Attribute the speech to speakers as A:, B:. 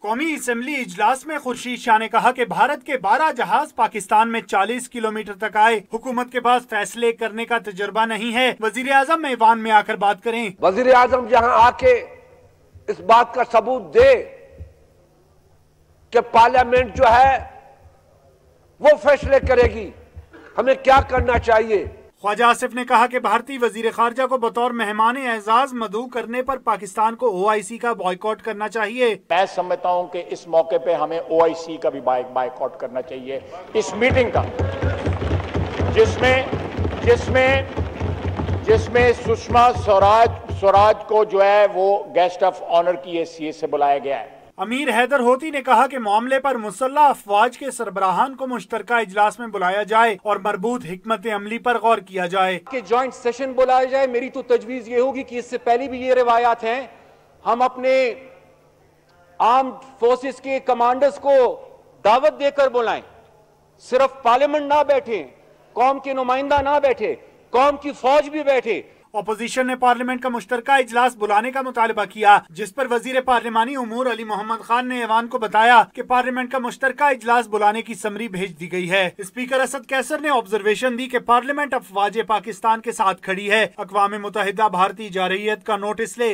A: कौमी असेंबली इजलास में खुर्शीद शाह ने कहा कि भारत के 12 जहाज पाकिस्तान में 40 किलोमीटर तक आए। हुकूमत के पास फैसले करने का तजुर्बा नहीं है। वजीर आजम ऐवान में आकर बात करें।
B: वजीर आजम जहां आके इस बात का सबूत दे कि पार्लियामेंट जो है वो फैसले करेगी हमें क्या करना चाहिए।
A: ख्वाजा आसिफ ने कहा कि भारतीय वजीर खारजा को बतौर मेहमान एजाज मदऊ करने पर पाकिस्तान को OIC का बॉयकॉट करना चाहिए।
C: मैं समझता हूं कि इस मौके पे हमें OIC का भी बॉयकॉट करना चाहिए इस मीटिंग का, जिसमें सुषमा स्वराज को जो है वो गेस्ट ऑफ ऑनर की हैसियत से बुलाया गया है।
A: अमीर हैदर होती ने कहा कि मामले पर मुसल्लह अफवाज के सरबराहान को मुश्तरका इजलास में बुलाया जाए और मरबूत हिकमत अमली पर गौर किया जाए
D: कि जॉइंट सेशन बुलाया जाए। मेरी तो तजवीज ये होगी कि इससे पहले भी ये रिवायात हैं, हम अपने आर्म्ड फोर्सेस के कमांडर्स को दावत देकर बुलाएं। सिर्फ पार्लियामेंट ना बैठे, कौम के नुमाइंदा ना बैठे, कौम की फौज भी बैठे।
A: अपोजिशन ने पार्लियामेंट का मुश्तरका इजलास बुलाने का मुतालबा किया, जिस पर वजीर पार्लिमानी उमूर अली मोहम्मद खान ने ऐवान को बताया कि पार्लियामेंट का मुश्तरका इजलास बुलाने की समरी भेज दी गई है। स्पीकर असद कैसर ने ऑब्जर्वेशन दी कि पार्लियामेंट अफवाज पाकिस्तान के साथ खड़ी है। अक़वाम मुत्तहिदा भारतीय जारहियत का नोटिस ले।